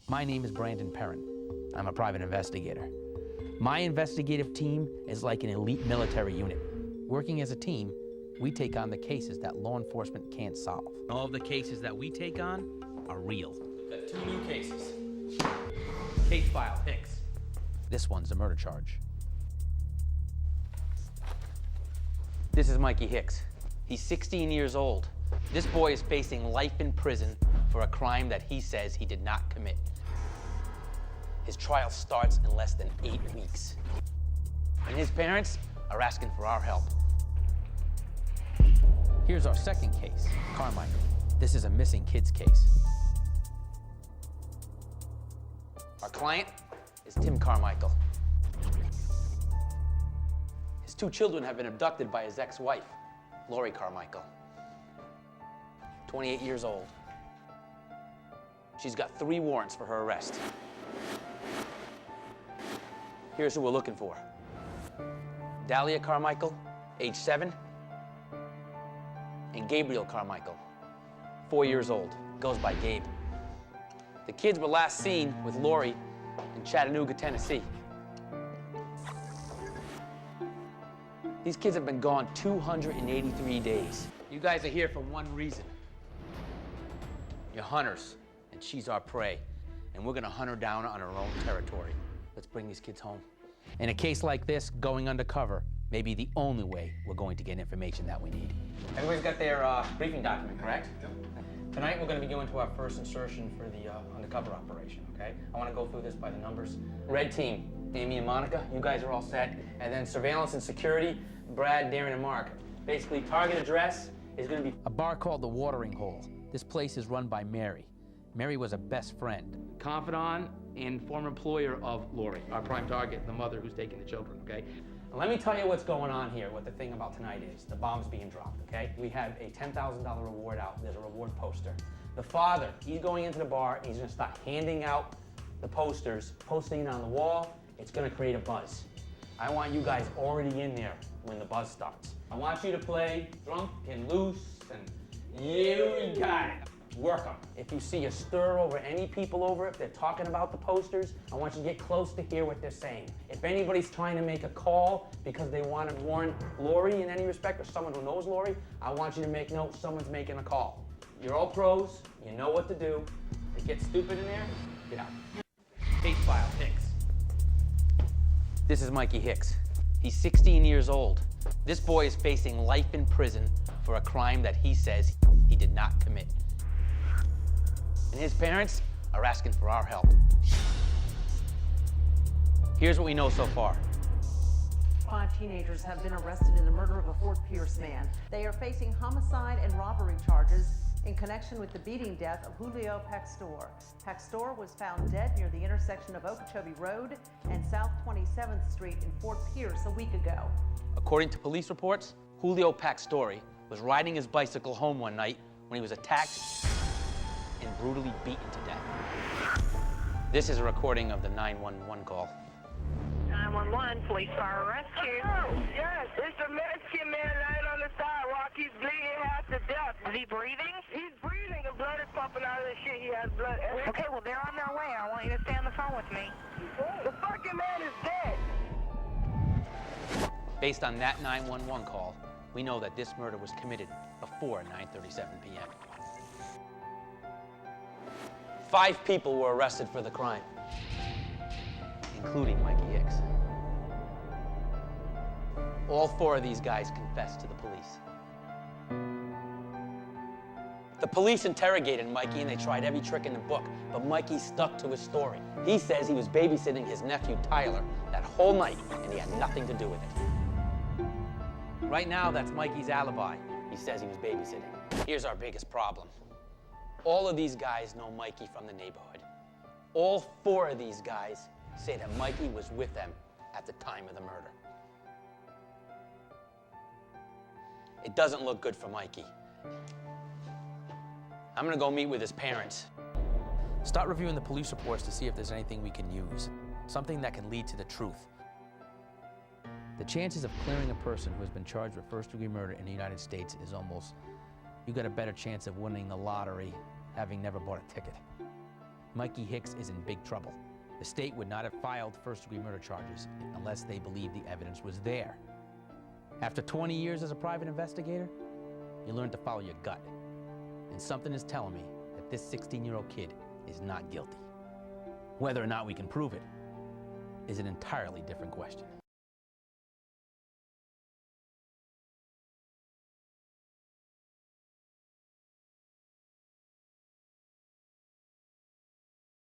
My name is Brandon Perron. I'm a private investigator. My investigative team is like an elite military unit. Working as a team, we take on the cases that law enforcement can't solve. All of the cases that we take on are real. We've got 2 new cases. Case file, Hicks. This one's a murder charge. This is Mikey Hicks. He's 16 years old. This boy is facing life in prison for a crime that he says he did not commit. His trial starts in less than 8 weeks. And his parents are asking for our help. Here's our second case, Carmichael. This is a missing kids case. Our client is Tim Carmichael. His 2 children have been abducted by his ex-wife, Lori Carmichael, 28 years old. She's got 3 warrants for her arrest. Here's who we're looking for. Dahlia Carmichael, age 7, and Gabriel Carmichael, 4 years old, goes by Gabe. The kids were last seen with Lori in Chattanooga, Tennessee. These kids have been gone 283 days. You guys are here for one reason. You're hunters, and she's our prey, and we're gonna hunt her down on her own territory. Let's bring these kids home. In a case like this, going undercover may be the only way we're going to get information that we need. Everybody's got their briefing document, correct? Yep. Tonight, we're going to be going to our first insertion for the undercover operation, okay? I want to go through this by the numbers. Red team, Amy and Monica, you guys are all set. And then surveillance and security, Brad, Darren, and Mark. Basically, target address is going to be a bar called the Watering Hole. This place is run by Mary. Mary was a best friend, confidant, and former employer of Lori, our prime target, the mother who's taking the children, okay? Now, let me tell you what's going on here, what the thing about tonight is. The bomb's being dropped, okay? We have a $10,000 reward out. There's a reward poster. The father, he's going into the bar, and he's gonna start handing out the posters, posting it on the wall. It's gonna create a buzz. I want you guys already in there when the buzz starts. I want you to play drunk and loose, and you got it. Work them. If you see a stir over any people over, if they're talking about the posters, I want you to get close to hear what they're saying. If anybody's trying to make a call because they want to warn Lori in any respect, or someone who knows Lori, I want you to make note someone's making a call. You're all pros, you know what to do. If it gets stupid in there, get out. Case file, Hicks. This is Mikey Hicks. He's 16 years old. This boy is facing life in prison for a crime that he says he did not commit. And his parents are asking for our help. Here's what we know so far. 5 teenagers have been arrested in the murder of a Fort Pierce man. They are facing homicide and robbery charges in connection with the beating death of Julio Pastor. Pastor was found dead near the intersection of Okeechobee Road and South 27th Street in Fort Pierce a week ago. According to police reports, Julio Pastor was riding his bicycle home one night when he was attacked and brutally beaten to death. This is a recording of the 911 call. 911, police fire rescue. Oh, yes, it's a Mexican man lying on the sidewalk. He's bleeding half to death. Is he breathing? He's breathing. The blood is pumping out of his shit. He has blood. Okay, well, they're on their way. I want you to stay on the phone with me. The fucking man is dead. Based on that 911 call, we know that this murder was committed before 9:37 p.m. 5 people were arrested for the crime, including Mikey Hicks. All 4 of these guys confessed to the police. The police interrogated Mikey and they tried every trick in the book, but Mikey stuck to his story. He says he was babysitting his nephew Tyler that whole night and he had nothing to do with it. Right now, that's Mikey's alibi. He says he was babysitting. Here's our biggest problem. All of these guys know Mikey from the neighborhood. All 4 of these guys say that Mikey was with them at the time of the murder. It doesn't look good for Mikey. I'm gonna go meet with his parents. Start reviewing the police reports to see if there's anything we can use, something that can lead to the truth. The chances of clearing a person who has been charged with first-degree murder in the United States is almost, you got a better chance of winning the lottery having never bought a ticket. Mikey Hicks is in big trouble. The state would not have filed first-degree murder charges unless they believed the evidence was there. After 20 years as a private investigator, you learn to follow your gut. And something is telling me that this 16-year-old kid is not guilty. Whether or not we can prove it is an entirely different question.